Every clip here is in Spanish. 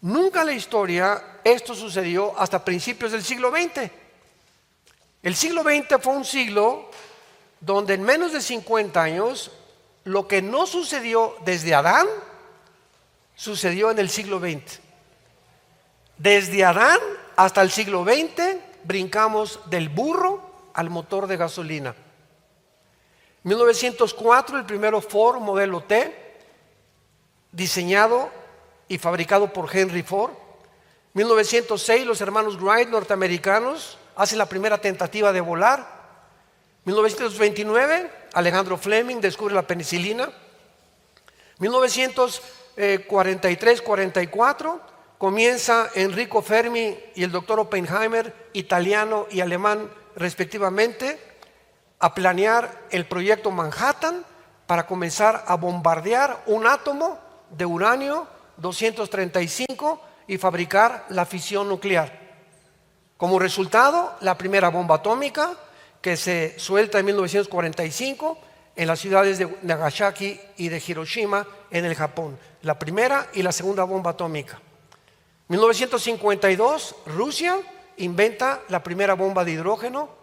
Nunca en la historia esto sucedió hasta principios del siglo XX. El siglo XX fue un siglo donde en menos de 50 años lo que no sucedió desde Adán sucedió en el siglo XX. Desde Adán hasta el siglo XX brincamos del burro al motor de gasolina. 1904 el primero Ford modelo T, diseñado y fabricado por Henry Ford. 1906 los hermanos Wright norteamericanos hacen la primera tentativa de volar. 1929 Alejandro Fleming descubre la penicilina. 1943-44 comienza Enrico Fermi y el doctor Oppenheimer, italiano y alemán respectivamente, a planear el proyecto Manhattan para comenzar a bombardear un átomo de uranio 235 y fabricar la fisión nuclear. Como resultado, la primera bomba atómica que se suelta en 1945 en las ciudades de Nagasaki y de Hiroshima en el Japón, la primera y la segunda bomba atómica. 1952 Rusia inventa la primera bomba de hidrógeno.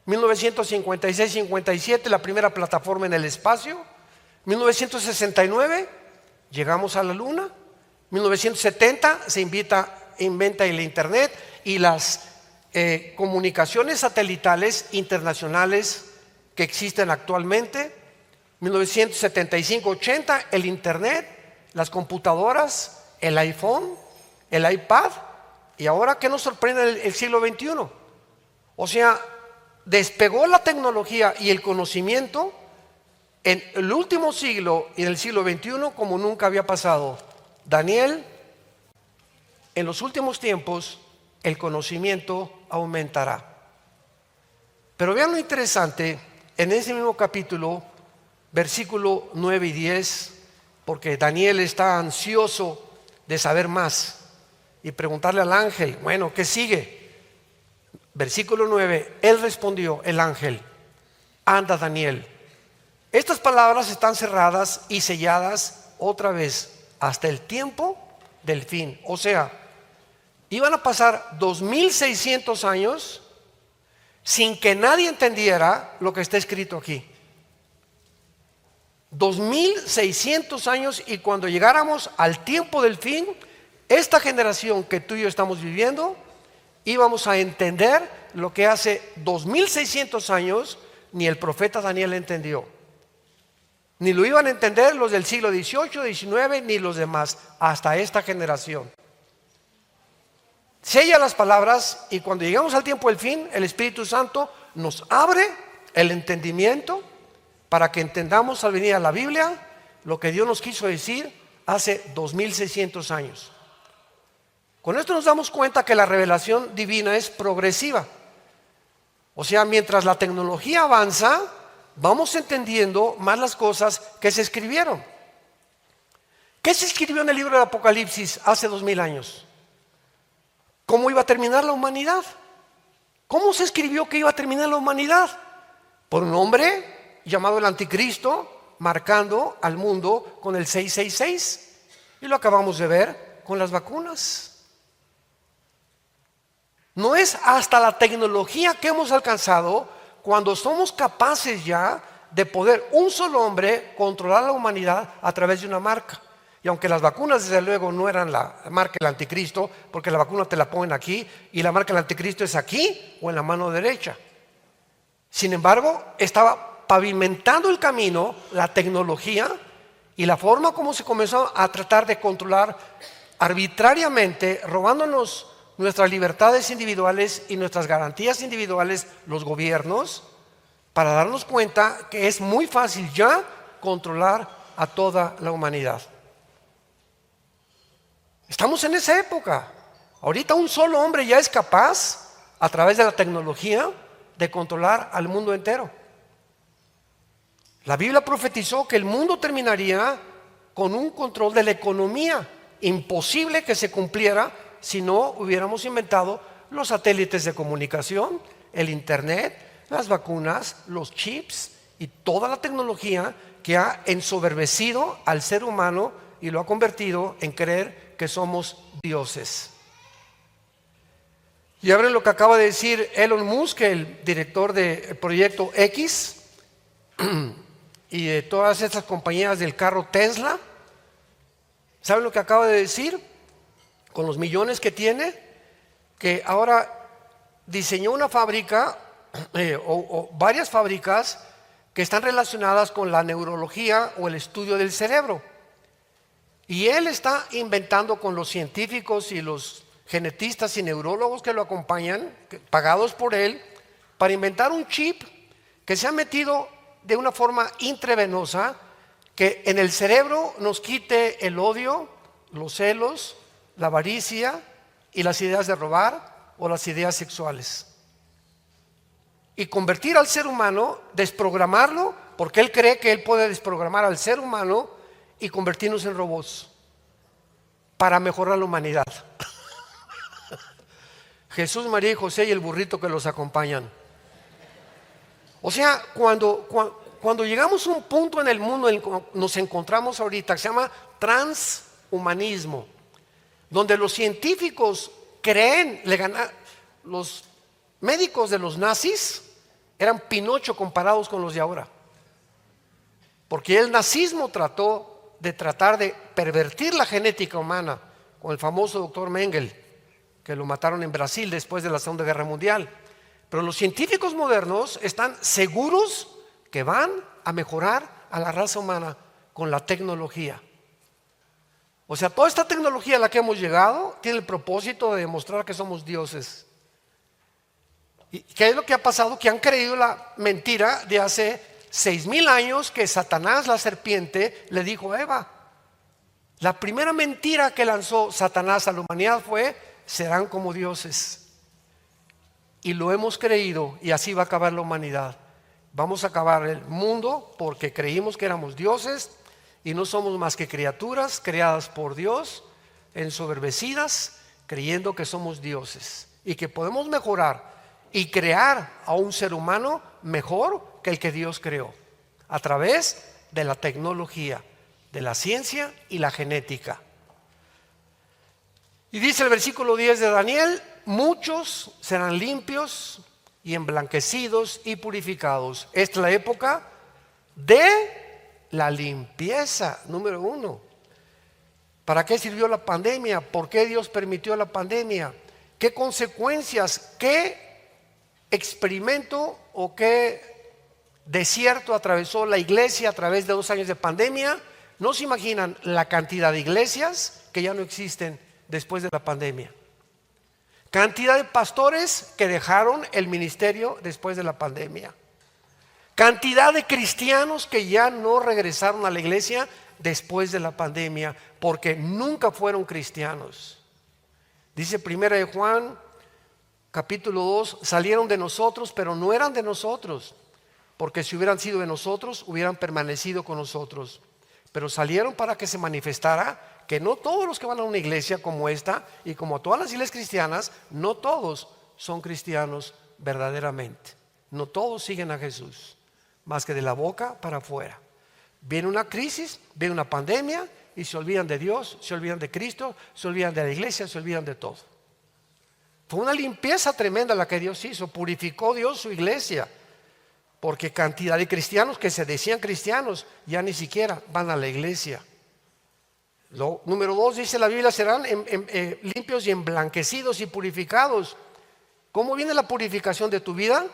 1956-57 la primera plataforma en el espacio. 1969 llegamos a la luna. 1970 se inventa el internet y las comunicaciones satelitales internacionales que existen actualmente. 1975-80 el internet, las computadoras, el iPhone, el iPad, y ahora ¿qué nos sorprende el siglo XXI? O sea, despegó la tecnología y el conocimiento en el último siglo y en el siglo XXI como nunca había pasado. Daniel, en los últimos tiempos el conocimiento aumentará. Pero vean lo interesante en ese mismo capítulo, versículo 9 y 10, porque Daniel está ansioso de saber más y preguntarle al ángel, bueno, ¿qué sigue? Versículo 9, él respondió, el ángel, anda Daniel, estas palabras están cerradas y selladas otra vez hasta el tiempo del fin. O sea, iban a pasar 2600 años sin que nadie entendiera lo que está escrito aquí. 2600 años, y cuando llegáramos al tiempo del fin, esta generación que tú y yo estamos viviendo, íbamos a entender lo que hace 2600 años ni el profeta Daniel entendió. Ni lo iban a entender los del siglo XVIII, XIX, ni los demás, hasta esta generación. Sella las palabras, y cuando llegamos al tiempo del fin, el Espíritu Santo nos abre el entendimiento para que entendamos al venir a la Biblia lo que Dios nos quiso decir hace 2600 años. Con esto nos damos cuenta que la revelación divina es progresiva. O sea, mientras la tecnología avanza, vamos entendiendo más las cosas que se escribieron. ¿Qué se escribió en el libro de Apocalipsis hace 2000 años? ¿Cómo iba a terminar la humanidad? ¿Cómo se escribió que iba a terminar la humanidad? Por un hombre llamado el Anticristo, marcando al mundo con el 666. Y lo acabamos de ver con las vacunas. No es hasta la tecnología que hemos alcanzado cuando somos capaces ya de poder un solo hombre controlar la humanidad a través de una marca. Y aunque las vacunas desde luego no eran la marca del Anticristo, porque la vacuna te la ponen aquí y la marca del Anticristo es aquí o en la mano derecha. Sin embargo, estaba pavimentando el camino la tecnología y la forma como se comenzó a tratar de controlar arbitrariamente, robándonos nuestras libertades individuales y nuestras garantías individuales, los gobiernos, para darnos cuenta que es muy fácil ya controlar a toda la humanidad. Estamos en esa época. Ahorita un solo hombre ya es capaz, a través de la tecnología, de controlar al mundo entero. La Biblia profetizó que el mundo terminaría con un control de la economía imposible que se cumpliera si no hubiéramos inventado los satélites de comunicación, el internet, las vacunas, los chips y toda la tecnología que ha ensoberbecido al ser humano y lo ha convertido en creer que somos dioses. Y abren lo que acaba de decir Elon Musk, el director del proyecto X y de todas estas compañías del carro Tesla. ¿Saben lo que acaba de decir? Con los millones que tiene, que ahora diseñó una fábrica o varias fábricas que están relacionadas con la neurología o el estudio del cerebro. Y él está inventando con los científicos y los genetistas y neurólogos que lo acompañan, pagados por él, para inventar un chip que se ha metido de una forma intravenosa, que en el cerebro nos quite el odio, los celos, la avaricia y las ideas de robar o las ideas sexuales. Y convertir al ser humano, desprogramarlo, porque él cree que él puede desprogramar al ser humano y convertirnos en robots para mejorar la humanidad. Jesús, María y José y el burrito que los acompañan. O sea, cuando llegamos a un punto en el mundo en el que nos encontramos ahorita, que se llama transhumanismo, donde los científicos creen, los médicos de los nazis eran Pinocho comparados con los de ahora, porque el nazismo trató de pervertir la genética humana con el famoso doctor Mengele, que lo mataron en Brasil después de la Segunda Guerra Mundial. Pero los científicos modernos están seguros que van a mejorar a la raza humana con la tecnología. O sea, toda esta tecnología a la que hemos llegado tiene el propósito de demostrar que somos dioses. ¿Y qué es lo que ha pasado? Que han creído la mentira de hace 6,000 años que Satanás, la serpiente, le dijo a Eva. La primera mentira que lanzó Satanás a la humanidad fue: serán como dioses. Y lo hemos creído, y así va a acabar la humanidad. Vamos a acabar el mundo porque creímos que éramos dioses y no somos más que criaturas creadas por Dios, ensoberbecidas, creyendo que somos dioses y que podemos mejorar y crear a un ser humano mejor que el que Dios creó a través de la tecnología, de la ciencia y la genética. Y dice el versículo 10 de Daniel: muchos serán limpios y emblanquecidos y purificados. Esta es la época de la limpieza, número 1. ¿Para qué sirvió la pandemia? ¿Por qué Dios permitió la pandemia? ¿Qué consecuencias, qué experimento o qué desierto atravesó la iglesia a través de 2 años de pandemia? No se imaginan la cantidad de iglesias que ya no existen después de la pandemia. Cantidad de pastores que dejaron el ministerio después de la pandemia. Cantidad de cristianos que ya no regresaron a la iglesia después de la pandemia porque nunca fueron cristianos. Dice 1 de Juan capítulo 2: salieron de nosotros, pero no eran de nosotros, porque si hubieran sido de nosotros, hubieran permanecido con nosotros. Pero salieron para que se manifestara que no todos los que van a una iglesia como esta y como todas las iglesias cristianas, no todos son cristianos verdaderamente. No todos siguen a Jesús, más que de la boca para afuera. Viene una crisis, viene una pandemia y se olvidan de Dios, se olvidan de Cristo, se olvidan de la iglesia, se olvidan de todo. Fue una limpieza tremenda la que Dios hizo. Purificó Dios su iglesia, porque cantidad de cristianos que se decían cristianos ya ni siquiera van a la iglesia. Número 2, dice la Biblia: serán limpios y emblanquecidos y purificados. ¿Cómo viene la purificación de tu vida?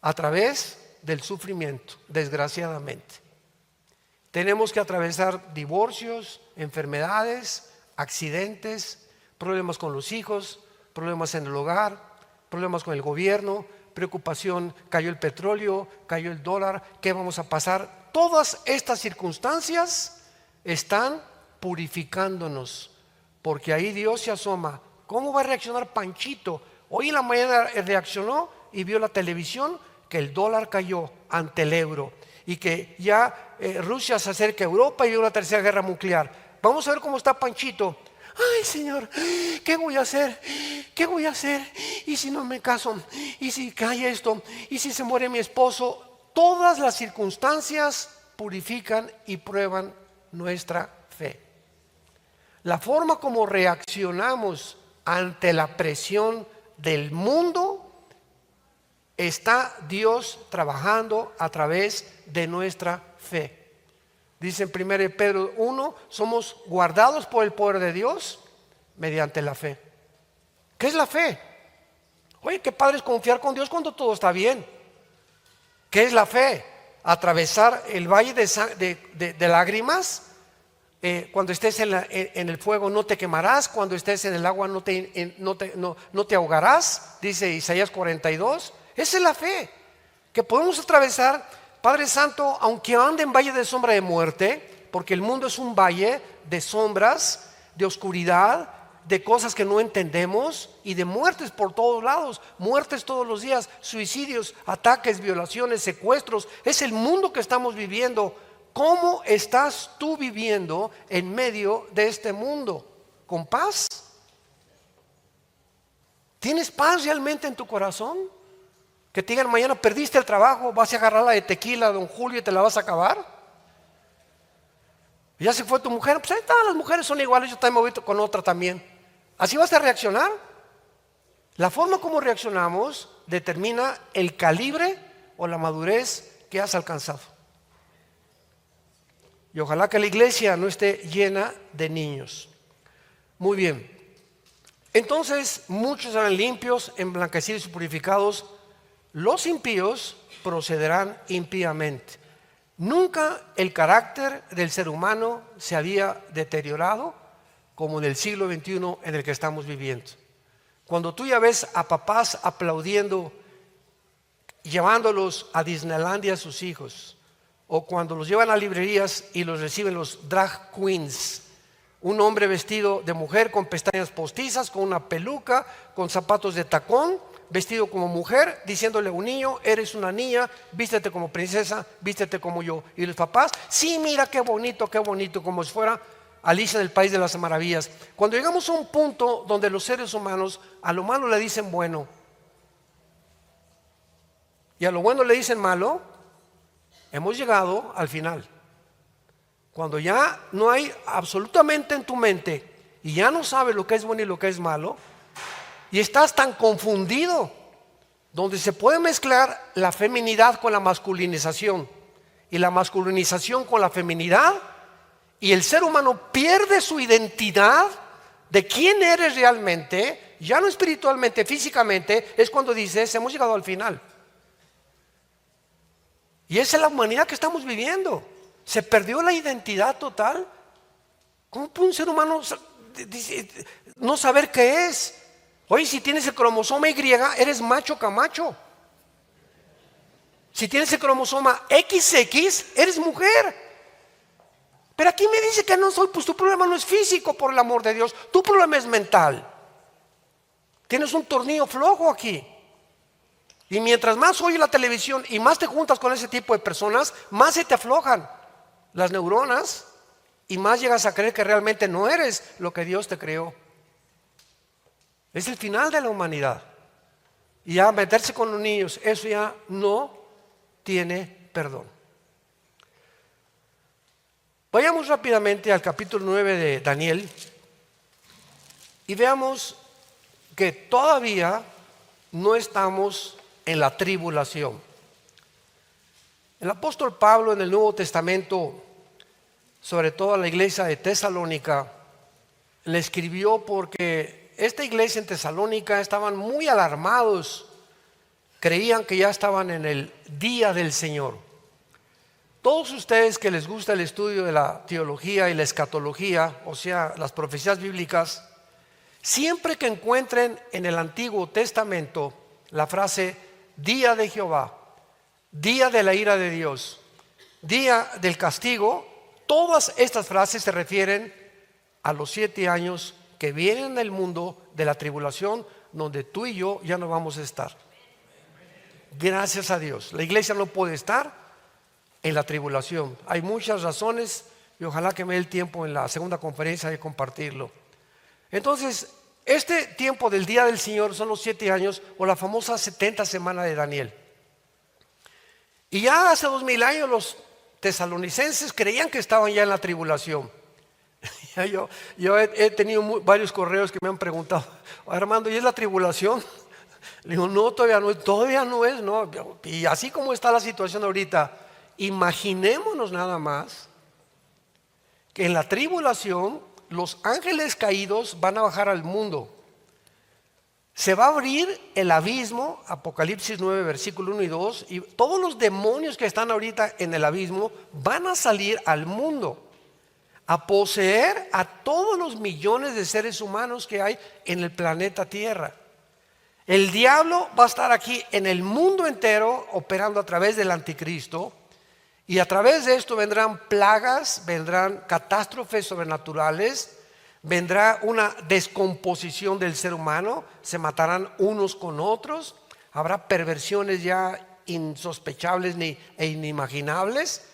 A través del sufrimiento, desgraciadamente. Tenemos que atravesar divorcios, enfermedades, accidentes, problemas con los hijos, problemas en el hogar, problemas con el gobierno, preocupación: cayó el petróleo, cayó el dólar, ¿qué vamos a pasar? Todas estas circunstancias están purificándonos, porque ahí Dios se asoma. ¿Cómo va a reaccionar Panchito? Hoy en la mañana reaccionó y vio la televisión que el dólar cayó ante el euro y que ya Rusia se acerca a Europa y hay una tercera guerra nuclear. Vamos a ver cómo está Panchito. Ay, Señor, ¿qué voy a hacer? ¿Qué voy a hacer? ¿Y si no me caso? ¿Y si cae esto? ¿Y si se muere mi esposo? Todas las circunstancias purifican y prueban nuestra fe. La forma como reaccionamos ante la presión del mundo, está Dios trabajando a través de nuestra fe. Dice en 1 Pedro 1, somos guardados por el poder de Dios mediante la fe. ¿Qué es la fe? Oye, qué padre es confiar con Dios cuando todo está bien. ¿Qué es la fe? Atravesar el valle de lágrimas. Cuando estés en el fuego no te quemarás, cuando estés en el agua no te ahogarás, dice Isaías 42. Esa es la fe, que podemos atravesar. Padre Santo, aunque ande en valle de sombra de muerte, porque el mundo es un valle de sombras, de oscuridad, de cosas que no entendemos y de muertes por todos lados, muertes todos los días, suicidios, ataques, violaciones, secuestros. Es el mundo que estamos viviendo. ¿Cómo estás tú viviendo en medio de este mundo? ¿Con paz? ¿Tienes paz realmente en tu corazón? Que te digan mañana perdiste el trabajo, vas a agarrar la de tequila, don Julio, y te la vas a acabar. Ya se fue tu mujer, pues ahí están, las mujeres son iguales, yo también me voy con otra también. ¿Así vas a reaccionar? La forma como reaccionamos determina el calibre o la madurez que has alcanzado. Y ojalá que la iglesia no esté llena de niños. Muy bien. Entonces muchos serán limpios, emblanquecidos y purificados. Los impíos procederán impíamente. Nunca el carácter del ser humano se había deteriorado como en el siglo XXI en el que estamos viviendo. Cuando tú ya ves a papás aplaudiendo, llevándolos a Disneylandia a sus hijos, o cuando los llevan a librerías y los reciben los drag queens, un hombre vestido de mujer con pestañas postizas, con una peluca, con zapatos de tacón, vestido como mujer, diciéndole a un niño, eres una niña, vístete como princesa, vístete como yo. Y los papás, sí, mira qué bonito, como si fuera Alicia del País de las Maravillas. Cuando llegamos a un punto donde los seres humanos a lo malo le dicen bueno y a lo bueno le dicen malo, hemos llegado al final. Cuando ya no hay absolutamente en tu mente y ya no sabes lo que es bueno y lo que es malo, y estás tan confundido, donde se puede mezclar la feminidad con la masculinización y la masculinización con la feminidad, y el ser humano pierde su identidad de quién eres realmente, ya no espiritualmente, físicamente, es cuando dices, hemos llegado al final. Y esa es la humanidad que estamos viviendo. Se perdió la identidad total. ¿Cómo puede un ser humano no saber qué es? Oye, si tienes el cromosoma Y, eres macho camacho. Si tienes el cromosoma XX, eres mujer. Pero aquí me dice que no soy, pues tu problema no es físico, por el amor de Dios. Tu problema es mental. Tienes un tornillo flojo aquí. Y mientras más oyes la televisión y más te juntas con ese tipo de personas, más se te aflojan las neuronas y más llegas a creer que realmente no eres lo que Dios te creó. Es el final de la humanidad. Y ya meterse con los niños, eso ya no tiene perdón. Vayamos rápidamente al capítulo 9 de Daniel y veamos que todavía no estamos en la tribulación. El apóstol Pablo en el Nuevo Testamento, sobre todo a la iglesia de Tesalónica, le escribió porque esta iglesia en Tesalónica estaban muy alarmados, creían que ya estaban en el día del Señor. Todos ustedes que les gusta el estudio de la teología y la escatología, o sea, las profecías bíblicas, siempre que encuentren en el Antiguo Testamento la frase día de Jehová, día de la ira de Dios, día del castigo, todas estas frases se refieren a los 7 años que vienen del mundo de la tribulación, donde tú y yo ya no vamos a estar. Gracias a Dios. La iglesia no puede estar en la tribulación. Hay muchas razones y ojalá que me dé el tiempo en la segunda conferencia de compartirlo. Entonces, este tiempo del día del Señor son los 7 años o la famosa 70 semana de Daniel. Y ya hace 2000 años los tesalonicenses creían que estaban ya en la tribulación. Yo he tenido varios correos que me han preguntado, Armando, ¿y es la tribulación? Le digo, no, todavía no es, no. Y así como está la situación ahorita, imaginémonos nada más que en la tribulación los ángeles caídos van a bajar al mundo. Se va a abrir el abismo, Apocalipsis 9, versículo 1 y 2, y todos los demonios que están ahorita en el abismo van a salir al mundo a poseer a todos los millones de seres humanos que hay en el planeta Tierra. El diablo va a estar aquí en el mundo entero operando a través del anticristo, y a través de esto vendrán plagas, vendrán catástrofes sobrenaturales, vendrá una descomposición del ser humano, se matarán unos con otros, habrá perversiones ya insospechables e inimaginables,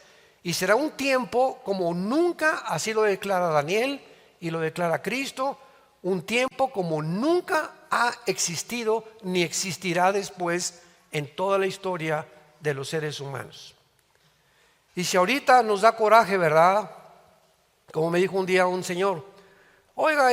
y será un tiempo como nunca, así lo declara Daniel y lo declara Cristo, un tiempo como nunca ha existido ni existirá después en toda la historia de los seres humanos. Y si ahorita nos da coraje, ¿verdad? Como me dijo un día un señor, oiga,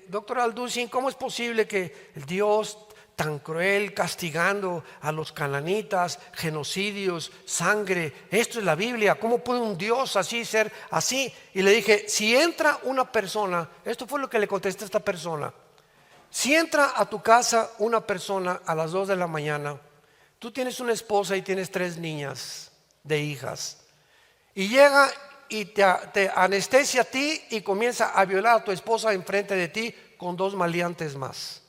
doctor Alducin, ¿cómo es posible que el Dios tan cruel castigando a los cananitas, genocidios, sangre? Esto es la Biblia, ¿cómo puede un Dios así ser así? Y le dije, si entra una persona, esto fue lo que le contesté a esta persona, si entra a tu casa una persona a las 2 de la mañana, tú tienes una esposa y tienes 3 niñas de hijas, y llega y te anestesia a ti y comienza a violar a tu esposa enfrente de ti con 2 maleantes más,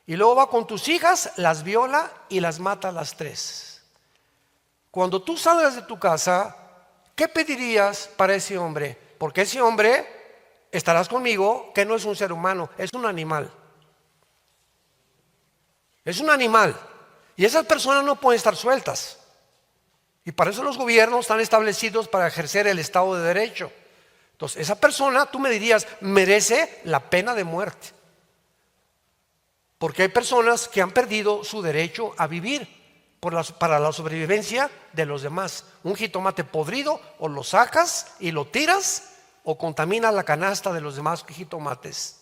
y luego va con tus hijas, las viola y las mata a las 3. Cuando tú salgas de tu casa, ¿qué pedirías para ese hombre? Porque ese hombre, estarás conmigo, que no es un ser humano, es un animal. Es un animal, y esas personas no pueden estar sueltas. Y para eso los gobiernos están establecidos para ejercer el Estado de Derecho. Entonces, esa persona, tú me dirías, merece la pena de muerte. Porque hay personas que han perdido su derecho a vivir para la sobrevivencia de los demás. Un jitomate podrido, o lo sacas y lo tiras, o contamina la canasta de los demás jitomates.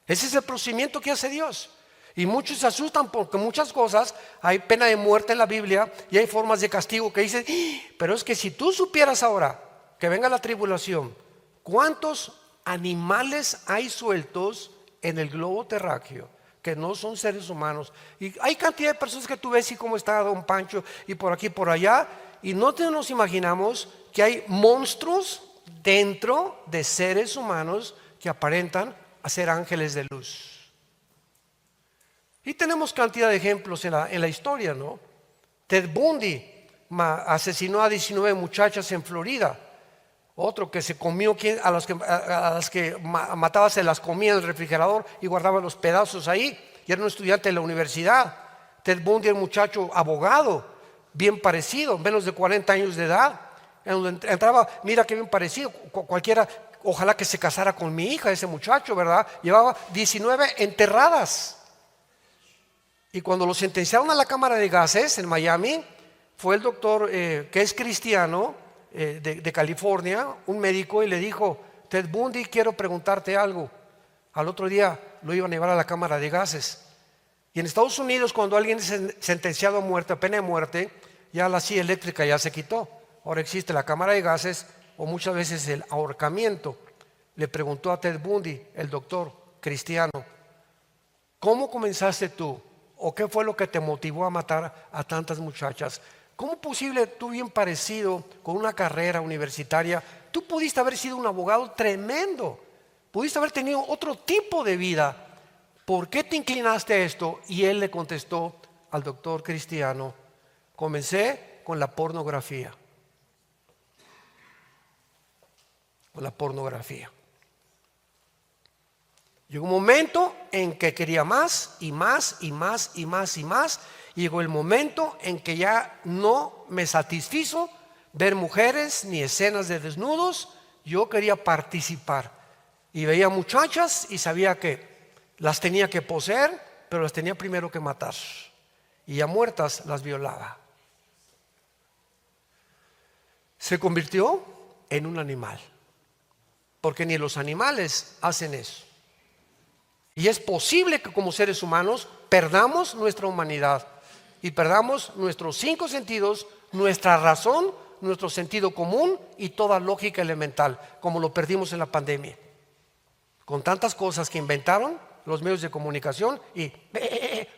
Ese es el procedimiento que hace Dios. Y muchos se asustan porque muchas cosas, hay pena de muerte en la Biblia y hay formas de castigo que dicen, pero es que si tú supieras ahora que venga la tribulación, ¿cuántos animales hay sueltos en el globo terráqueo que no son seres humanos? Y hay cantidad de personas que tú ves y cómo está Don Pancho y por aquí y por allá, y no nos imaginamos que hay monstruos dentro de seres humanos que aparentan a ser ángeles de luz. Y tenemos cantidad de ejemplos en la historia, ¿no? Ted Bundy asesinó a 19 muchachas en Florida. Otro que se comió, a las que mataba se las comía en el refrigerador y guardaba los pedazos ahí. Y era un estudiante de la universidad. Ted Bundy era un muchacho abogado, bien parecido, menos de 40 años de edad. Entraba, mira qué bien parecido, cualquiera, ojalá que se casara con mi hija, ese muchacho, ¿verdad? Llevaba 19 enterradas. Y cuando lo sentenciaron a la cámara de gases en Miami, fue el doctor que es cristiano de California, un médico, y le dijo, Ted Bundy, quiero preguntarte algo. Al otro día lo iban a llevar a la cámara de gases. Y en Estados Unidos, cuando alguien es sentenciado a muerte, a pena de muerte, ya la silla eléctrica ya se quitó. Ahora existe la cámara de gases o muchas veces el ahorcamiento. Le preguntó a Ted Bundy, el doctor cristiano, ¿cómo comenzaste tú? ¿O qué fue lo que te motivó a matar a tantas muchachas? ¿Cómo es posible, tú bien parecido, con una carrera universitaria, tú pudiste haber sido un abogado tremendo, pudiste haber tenido otro tipo de vida? ¿Por qué te inclinaste a esto? Y él le contestó al doctor cristiano, comencé con la pornografía. Con la pornografía. Llegó un momento en que quería más y más y más y más y más. Y llegó el momento en que ya no me satisfizo ver mujeres ni escenas de desnudos. Yo quería participar. Y veía muchachas y sabía que las tenía que poseer, pero las tenía primero que matar. Y ya muertas las violaba. Se convirtió en un animal. porque ni los animales hacen eso. Y es posible que como seres humanos perdamos nuestra humanidad y perdamos nuestros 5 sentidos, nuestra razón, nuestro sentido común y toda lógica elemental, como lo perdimos en la pandemia. Con tantas cosas que inventaron los medios de comunicación y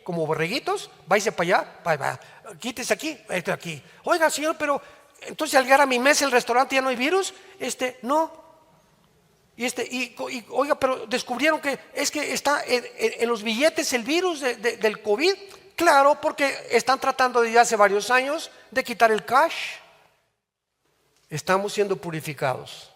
como borreguitos, váyase para allá, quítese aquí, aquí. Oiga, señor, pero entonces al llegar a mi mesa el restaurante ya no hay virus. No. Oiga, pero descubrieron que es que está en los billetes el virus del COVID. Claro, porque están tratando desde hace varios años de quitar el cash. Estamos siendo purificados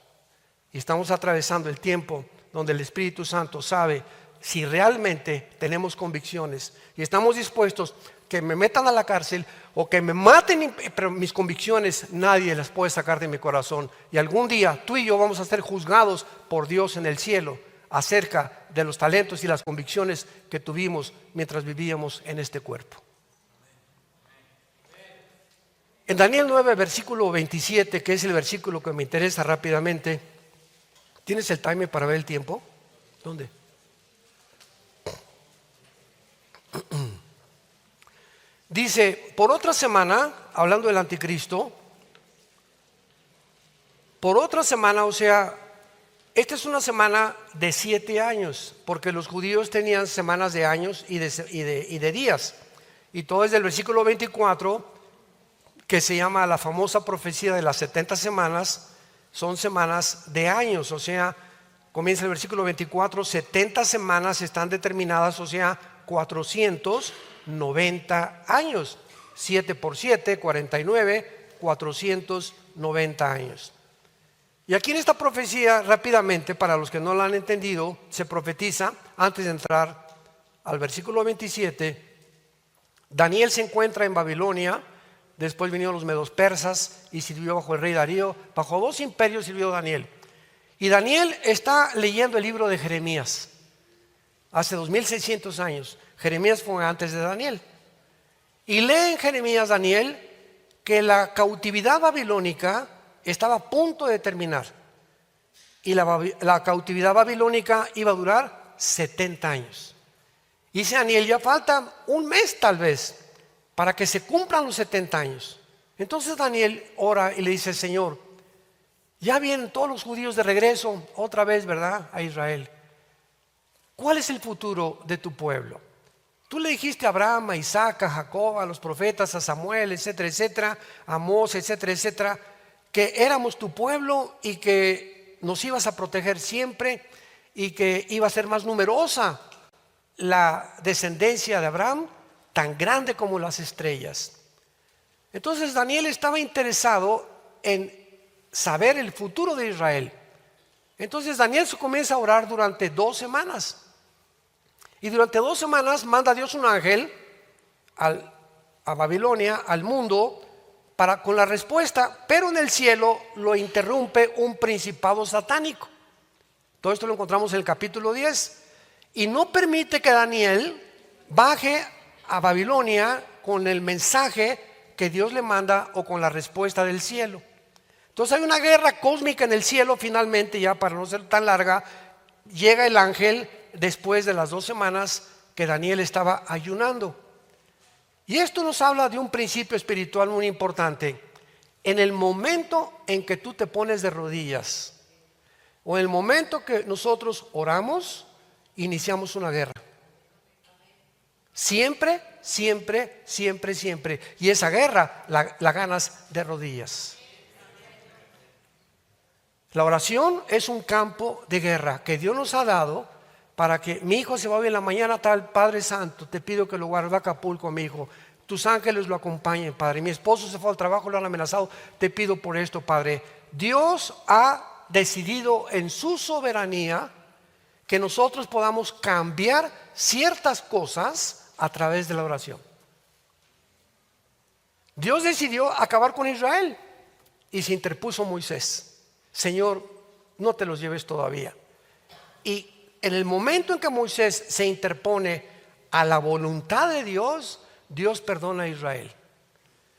y estamos atravesando el tiempo donde el Espíritu Santo sabe si realmente tenemos convicciones y estamos dispuestos que me metan a la cárcel o que me maten, pero mis convicciones nadie las puede sacar de mi corazón. Y algún día tú y yo vamos a ser juzgados por Dios en el cielo acerca de los talentos y las convicciones que tuvimos mientras vivíamos en este cuerpo. En Daniel 9, versículo 27, que es el versículo que me interesa rápidamente. ¿Tienes el timer para ver el tiempo? ¿Dónde? Dice, por otra semana, hablando del anticristo, por otra semana, o sea, esta es una semana de 7 años, porque los judíos tenían semanas de años y de días. Y todo es del versículo 24, que se llama la famosa profecía de las 70 semanas, son semanas de años, o sea, comienza el versículo 24, 70 semanas están determinadas, o sea, 490 años. 7 por 7, 49, 490 años. Y aquí en esta profecía, rápidamente, para los que no la han entendido, se profetiza, antes de entrar al versículo 27, Daniel se encuentra en Babilonia, después vinieron los medos persas y sirvió bajo el rey Darío, bajo 2 imperios sirvió Daniel. Y Daniel está leyendo el libro de Jeremías, hace 2600 años. Jeremías fue antes de Daniel. Y lee en Jeremías Daniel que la cautividad babilónica estaba a punto de terminar. Y la cautividad babilónica iba a durar 70 años. Y dice Daniel, ya falta un mes tal vez para que se cumplan los 70 años. Entonces Daniel ora y le dice, Señor, ya vienen todos los judíos de regreso otra vez, ¿verdad?, a Israel. ¿Cuál es el futuro de tu pueblo? Tú le dijiste a Abraham, a Isaac, a Jacob, a los profetas, a Samuel, etcétera, etcétera, a Amós, etcétera, etcétera, que éramos tu pueblo y que nos ibas a proteger siempre y que iba a ser más numerosa la descendencia de Abraham, tan grande como las estrellas. Entonces Daniel estaba interesado en saber el futuro de Israel. Entonces Daniel comienza a orar durante 2 semanas. Y durante 2 semanas manda Dios un ángel a Babilonia, al mundo, con la respuesta, pero en el cielo lo interrumpe un principado satánico. Todo esto lo encontramos en el capítulo 10. Y no permite que Daniel baje a Babilonia con el mensaje que Dios le manda o con la respuesta del cielo. Entonces hay una guerra cósmica en el cielo. Finalmente, ya para no ser tan larga, llega el ángel después de las 2 semanas que Daniel estaba ayunando. Y esto nos habla de un principio espiritual muy importante. En el momento en que tú te pones de rodillas o en el momento que nosotros oramos, iniciamos una guerra. Siempre, siempre, siempre, siempre. Y esa guerra la ganas de rodillas. La oración es un campo de guerra que Dios nos ha dado para que mi hijo se va hoy en la mañana, tal Padre Santo, te pido que lo guardes a Acapulco, mi hijo. Tus ángeles lo acompañen, Padre. Mi esposo se fue al trabajo, lo han amenazado. Te pido por esto, Padre. Dios ha decidido en su soberanía que nosotros podamos cambiar ciertas cosas a través de la oración. Dios decidió acabar con Israel y se interpuso Moisés. Señor, no te los lleves todavía. Y en el momento en que Moisés se interpone a la voluntad de Dios, Dios perdona a Israel.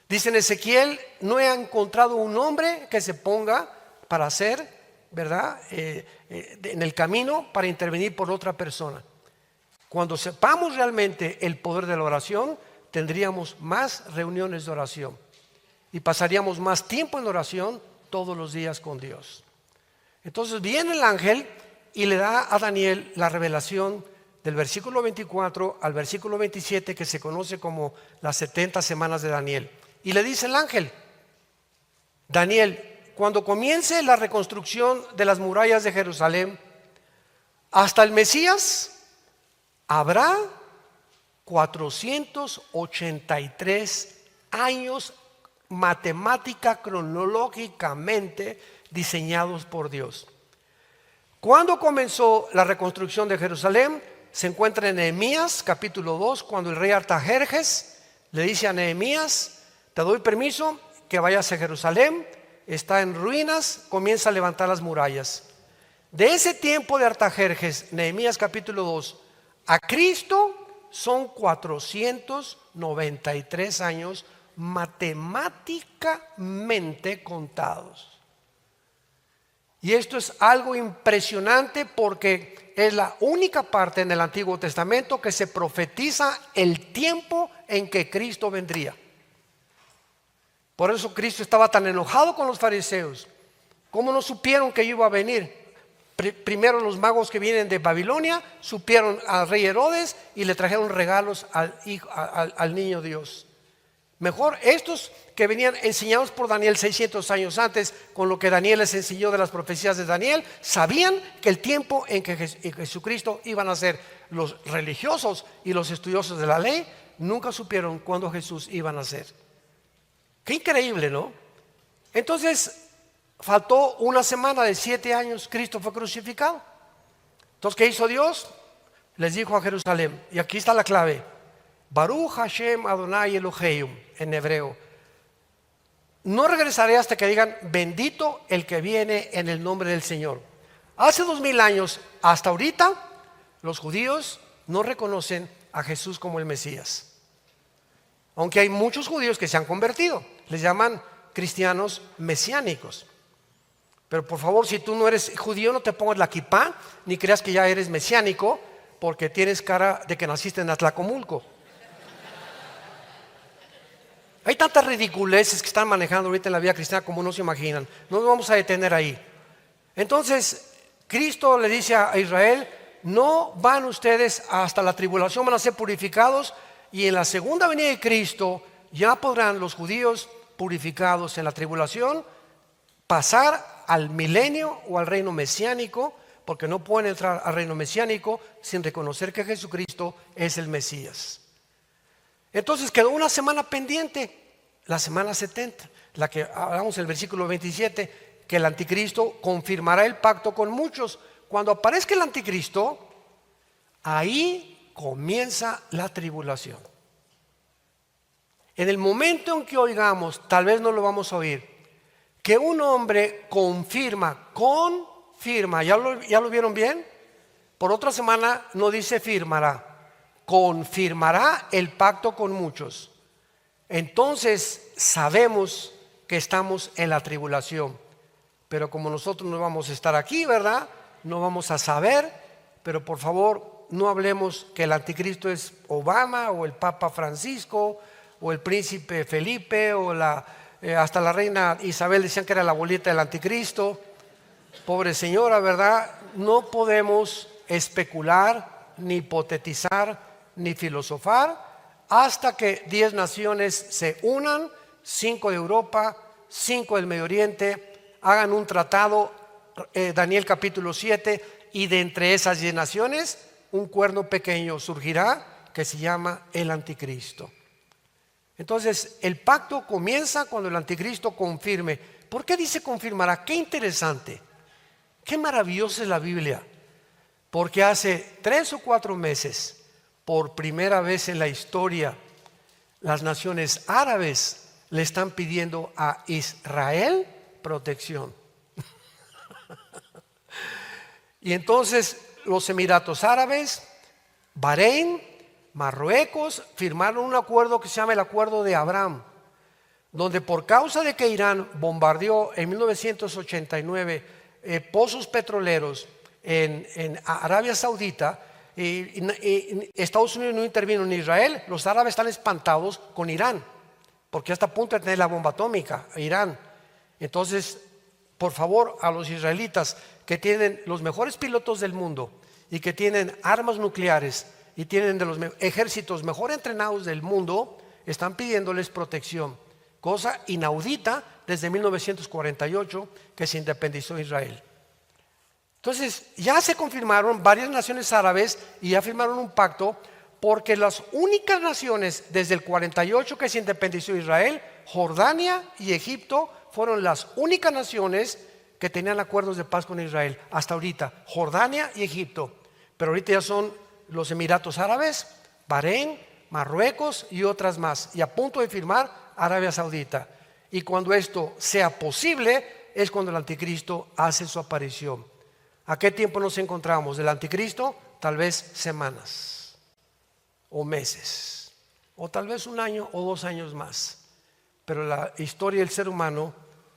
Dice en Ezequiel, no he encontrado un hombre que se ponga para hacer ¿verdad? En el camino para intervenir por otra persona. Cuando sepamos realmente el poder de la oración, tendríamos más reuniones de oración y pasaríamos más tiempo en oración todos los días con Dios. Entonces viene el ángel y le da a Daniel la revelación del versículo 24 al versículo 27, que se conoce como las 70 semanas de Daniel. Y le dice el ángel: Daniel, cuando comience la reconstrucción de las murallas de Jerusalén, hasta el Mesías habrá 483 años matemática, cronológicamente diseñados por Dios. ¿Cuándo comenzó la reconstrucción de Jerusalén? Se encuentra en Nehemías capítulo 2, cuando el rey Artajerjes le dice a Nehemías: te doy permiso que vayas a Jerusalén, está en ruinas, comienza a levantar las murallas. De ese tiempo de Artajerjes, Nehemías capítulo 2, a Cristo son 493 años matemáticamente contados. Y esto es algo impresionante porque es la única parte en el Antiguo Testamento que se profetiza el tiempo en que Cristo vendría. Por eso Cristo estaba tan enojado con los fariseos. ¿Cómo no supieron que iba a venir? Primero los magos que vienen de Babilonia supieron al rey Herodes y le trajeron regalos al niño Dios. Mejor estos que venían enseñados por Daniel 600 años antes, con lo que Daniel les enseñó de las profecías de Daniel, sabían que el tiempo en que Jesucristo iban a ser. Los religiosos y los estudiosos de la ley nunca supieron cuándo Jesús iba a nacer. Qué increíble, ¿no? Entonces faltó una semana de 7 años, Cristo fue crucificado. Entonces, ¿qué hizo Dios? Les dijo a Jerusalén, y aquí está la clave: Baruch Hashem Adonai Eloheinu, en hebreo. No regresaré hasta que digan: bendito el que viene en el nombre del Señor. Hace 2000 años hasta ahorita, los judíos no reconocen a Jesús como el Mesías. Aunque hay muchos judíos que se han convertido, les llaman cristianos mesiánicos. Pero por favor, si tú no eres judío, no te pongas la kipá, ni creas que ya eres mesiánico, porque tienes cara de que naciste en Atlacomulco. Hay tantas ridiculeces que están manejando ahorita en la vida cristiana como no se imaginan. No nos vamos a detener ahí. Entonces, Cristo le dice a Israel: no van ustedes hasta la tribulación, van a ser purificados, y en la segunda venida de Cristo ya podrán los judíos purificados en la tribulación pasar al milenio o al reino mesiánico, porque no pueden entrar al reino mesiánico sin reconocer que Jesucristo es el Mesías. Entonces quedó una semana pendiente, la semana 70, la que hablamos en el versículo 27, que el anticristo confirmará el pacto con muchos. Cuando aparezca el anticristo, ahí comienza la tribulación. En el momento en que oigamos, tal vez no lo vamos a oír, que un hombre confirma, ¿ya lo vieron bien? Por otra semana no dice firmará, confirmará el pacto con muchos. Entonces sabemos que estamos en la tribulación. Pero como nosotros no vamos a estar aquí, ¿verdad? No vamos a saber. Pero por favor, no hablemos que el anticristo es Obama o el Papa Francisco o el príncipe Felipe o hasta la reina Isabel decían que era la abuelita del anticristo. Pobre señora, ¿verdad? No podemos especular, ni hipotetizar, ni filosofar hasta que 10 naciones se unan, 5 de Europa, 5 del Medio Oriente, hagan un tratado, Daniel capítulo 7, y de entre esas 10 naciones un cuerno pequeño surgirá que se llama el anticristo. Entonces el pacto comienza cuando el anticristo confirme. ¿Por qué dice confirmará? Qué interesante, qué maravillosa es la Biblia. Porque hace 3 o 4 meses, por primera vez en la historia, las naciones árabes le están pidiendo a Israel protección. Y entonces los Emiratos Árabes, Bahrein, Marruecos firmaron un acuerdo que se llama el Acuerdo de Abraham, donde por causa de que Irán bombardeó en 1989 pozos petroleros en Arabia Saudita, y Estados Unidos no intervino en Israel, los árabes están espantados con Irán, porque ya está a punto de tener la bomba atómica, Irán. Entonces, por favor, a los israelitas que tienen los mejores pilotos del mundo y que tienen armas nucleares y tienen de los ejércitos mejor entrenados del mundo, están pidiéndoles protección, cosa inaudita desde 1948 que se independizó Israel. Entonces ya se confirmaron varias naciones árabes y ya firmaron un pacto, porque las únicas naciones desde el 48 que se independizó Israel, Jordania y Egipto, fueron las únicas naciones que tenían acuerdos de paz con Israel hasta ahorita, Jordania y Egipto. Pero ahorita ya son los Emiratos Árabes, Bahrein, Marruecos y otras más, y a punto de firmar Arabia Saudita. Y cuando esto sea posible es cuando el anticristo hace su aparición. ¿A qué tiempo nos encontramos del anticristo? Tal vez semanas o meses, o tal vez un año o 2 años más. Pero la historia del ser humano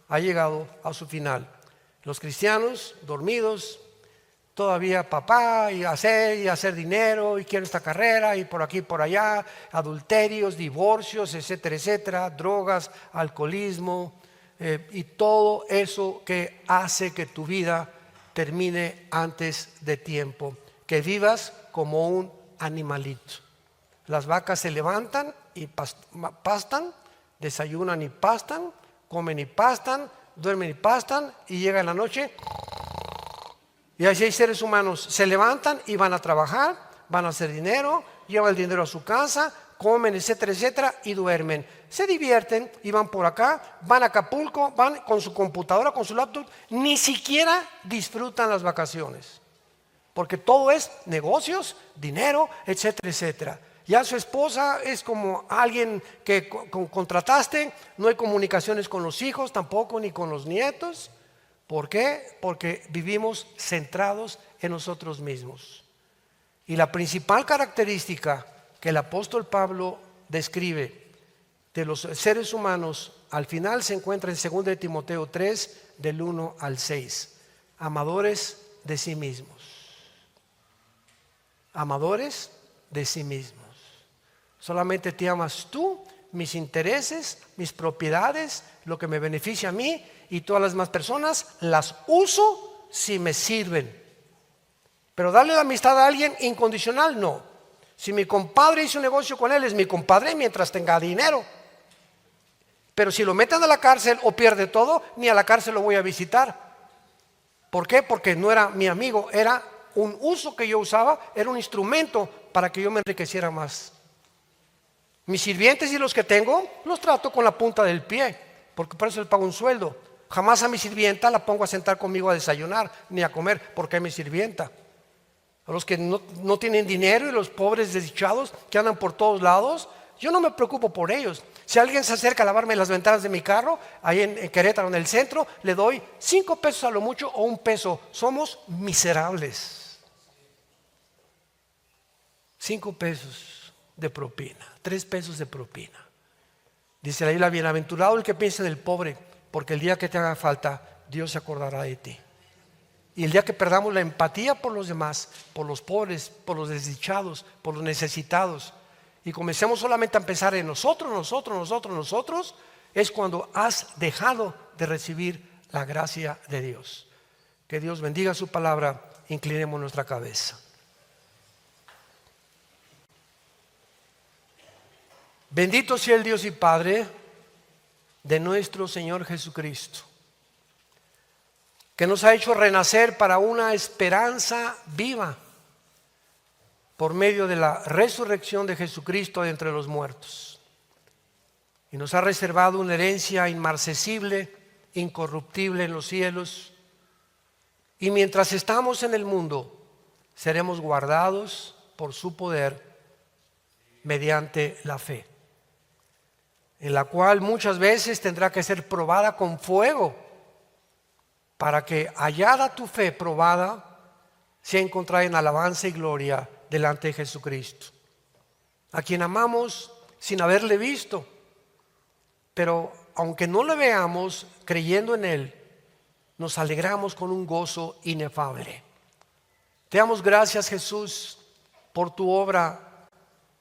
ha llegado a su final. Los cristianos dormidos, todavía papá y hacer dinero, y quiero esta carrera, y por aquí y por allá, adulterios, divorcios, etcétera, etcétera, drogas, alcoholismo, y todo eso que hace que tu vida termine antes de tiempo, que vivas como un animalito. Las vacas se levantan y pastan, desayunan y pastan, comen y pastan, duermen y pastan, y llega la noche. Y así hay seres humanos, se levantan y van a trabajar, van a hacer dinero, llevan el dinero a su casa, comen, etcétera, etcétera, y duermen. Se divierten y van por acá, van a Acapulco, van con su computadora, con su laptop, ni siquiera disfrutan las vacaciones, porque todo es negocios, dinero, etcétera, etcétera. Ya su esposa es como alguien que contrataste, no hay comunicaciones con los hijos tampoco, ni con los nietos. ¿Por qué? Porque vivimos centrados en nosotros mismos. Y la principal característica que el apóstol Pablo describe de los seres humanos al final se encuentra en 2 de Timoteo 3, del 1 al 6. Amadores de sí mismos. Amadores de sí mismos. Solamente te amas tú, mis intereses, mis propiedades, lo que me beneficia a mí, y todas las demás personas las uso si me sirven. Pero darle la amistad a alguien incondicional, no. Si mi compadre hizo un negocio con él, es mi compadre mientras tenga dinero. Pero si lo meten a la cárcel o pierde todo, ni a la cárcel lo voy a visitar. ¿Por qué? Porque no era mi amigo, era un uso que yo usaba, era un instrumento para que yo me enriqueciera más. Mis sirvientes y los que tengo, los trato con la punta del pie, porque por eso les pago un sueldo. Jamás a mi sirvienta la pongo a sentar conmigo a desayunar ni a comer, porque es mi sirvienta. A los que no tienen dinero y los pobres desdichados que andan por todos lados, yo no me preocupo por ellos. Si alguien se acerca a lavarme las ventanas de mi carro, ahí en Querétaro, en el centro, le doy 5 pesos a lo mucho o 1 peso. Somos miserables. 5 pesos de propina, 3 pesos de propina. Dice la Biblia, bienaventurado el que piensa en el pobre, porque el día que te haga falta, Dios se acordará de ti. Y el día que perdamos la empatía por los demás, por los pobres, por los desdichados, por los necesitados, y comencemos solamente a pensar en nosotros, es cuando has dejado de recibir la gracia de Dios. Que Dios bendiga su palabra, inclinemos nuestra cabeza. Bendito sea el Dios y Padre de nuestro Señor Jesucristo, que nos ha hecho renacer para una esperanza viva por medio de la resurrección de Jesucristo de entre los muertos, y nos ha reservado una herencia inmarcesible, incorruptible en los cielos. Y mientras estamos en el mundo, seremos guardados por su poder mediante la fe, en la cual muchas veces tendrá que ser probada con fuego, para que hallada tu fe probada, sea encontrada en alabanza y gloria delante de Jesucristo, a quien amamos sin haberle visto, pero aunque no le veamos, creyendo en Él, nos alegramos con un gozo inefable. Te damos gracias, Jesús, por tu obra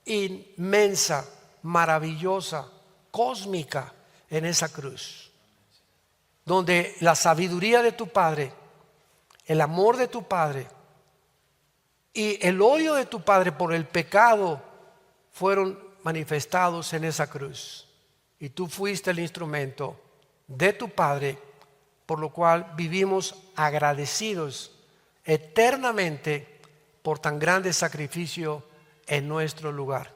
inmensa, maravillosa, cósmica en esa cruz, donde la sabiduría de tu Padre, el amor de tu Padre y el odio de tu Padre por el pecado fueron manifestados en esa cruz. Y tú fuiste el instrumento de tu Padre, por lo cual vivimos agradecidos eternamente por tan grande sacrificio en nuestro lugar.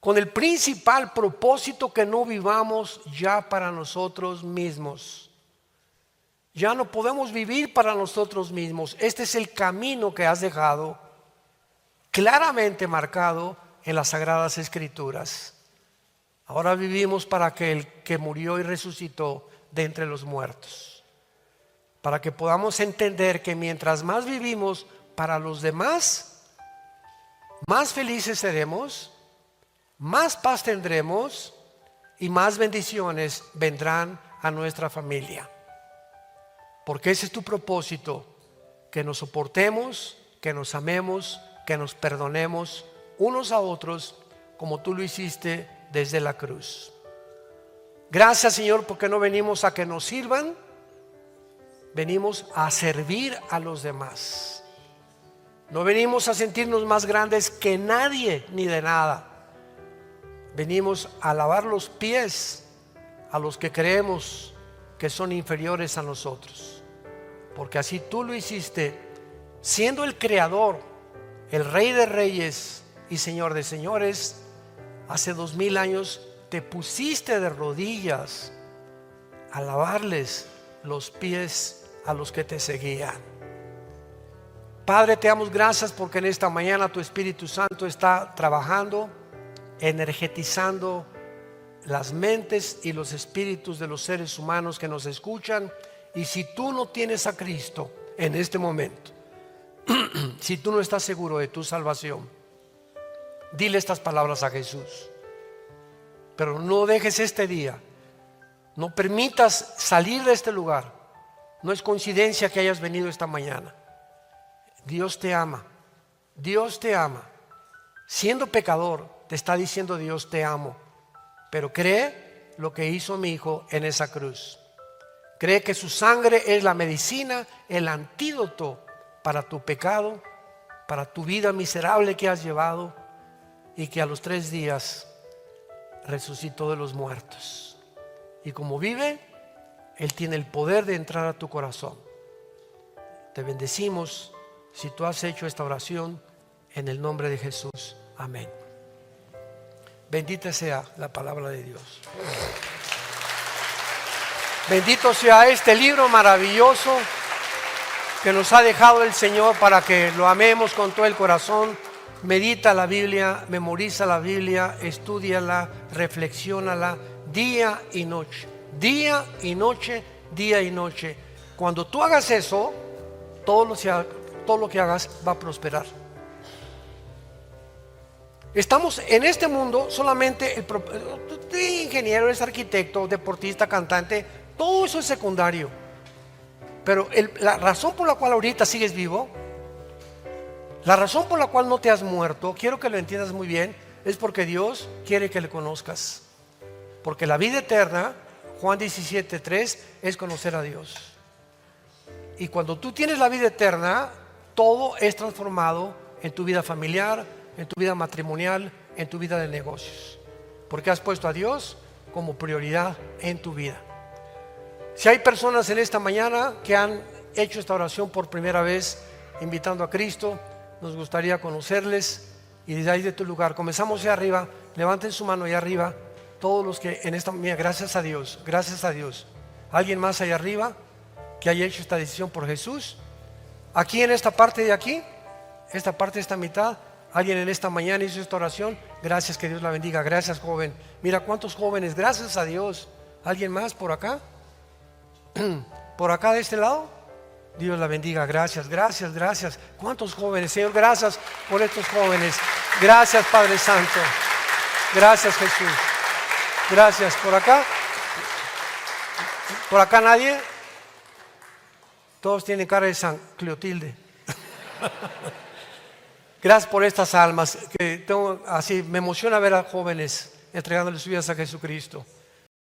Con el principal propósito que no vivamos ya para nosotros mismos. Ya no podemos vivir para nosotros mismos. Este es el camino que has dejado claramente marcado en las Sagradas Escrituras. Ahora vivimos para aquel que murió y resucitó de entre los muertos. Para que podamos entender que mientras más vivimos para los demás, más felices seremos, más paz tendremos y más bendiciones vendrán a nuestra familia. Porque ese es tu propósito, que nos soportemos, que nos amemos, que nos perdonemos unos a otros como tú lo hiciste desde la cruz. Gracias, Señor, porque no venimos a que nos sirvan, venimos a servir a los demás. No venimos a sentirnos más grandes que nadie ni de nada. Venimos a lavar los pies a los que creemos que son inferiores a nosotros, porque así tú lo hiciste, siendo el Creador, el Rey de Reyes y Señor de Señores. Hace 2000 años te pusiste de rodillas a lavarles los pies a los que te seguían. Padre, te damos gracias porque en esta mañana tu Espíritu Santo está trabajando, energetizando las mentes y los espíritus de los seres humanos que nos escuchan. Y si tú no tienes a Cristo en este momento, si tú no estás seguro de tu salvación, dile estas palabras a Jesús. Pero no dejes este día, no permitas salir de este lugar. No es coincidencia que hayas venido esta mañana. Dios te ama, Dios te ama. Siendo pecador, te está diciendo Dios te amo. Pero cree lo que hizo mi hijo en esa cruz. Cree que su sangre es la medicina, el antídoto para tu pecado, para tu vida miserable que has llevado, y que a los 3 días resucitó de los muertos. Y como vive, Él tiene el poder de entrar a tu corazón. Te bendecimos si tú has hecho esta oración en el nombre de Jesús. Amén. Bendita sea la palabra de Dios. Bendito sea este libro maravilloso que nos ha dejado el Señor para que lo amemos con todo el corazón. Medita la Biblia, memoriza la Biblia, estúdiala, reflexiónala día y noche. Día y noche, día y noche. Cuando tú hagas eso, todo lo que hagas va a prosperar. Estamos en este mundo solamente ingeniero, eres arquitecto, deportista, cantante, todo eso es secundario. Pero la razón por la cual ahorita sigues vivo, la razón por la cual no te has muerto, quiero que lo entiendas muy bien, es porque Dios quiere que le conozcas. Porque la vida eterna, Juan 17:3, es conocer a Dios. Y cuando tú tienes la vida eterna, todo es transformado en tu vida familiar, en tu vida matrimonial, en tu vida de negocios. Porque has puesto a Dios como prioridad en tu vida. Si hay personas en esta mañana que han hecho esta oración por primera vez, invitando a Cristo, nos gustaría conocerles. Y desde ahí de tu lugar, comenzamos allá arriba, levanten su mano allá arriba, todos los que en esta mañana, gracias a Dios, gracias a Dios. ¿Alguien más allá arriba que haya hecho esta decisión por Jesús? Aquí en esta parte de aquí, esta parte de esta mitad, alguien en esta mañana hizo esta oración. Gracias, que Dios la bendiga. Gracias, joven. Mira cuántos jóvenes, gracias a Dios. ¿Alguien más por acá? ¿Por acá de este lado? Dios la bendiga. Gracias, gracias, gracias. ¿Cuántos jóvenes, Señor? Gracias por estos jóvenes. Gracias, Padre Santo. Gracias, Jesús. Gracias. ¿Por acá? ¿Por acá nadie? Todos tienen cara de San Cleotilde. Gracias por estas almas que tengo, así me emociona ver a jóvenes entregándole sus vidas a Jesucristo.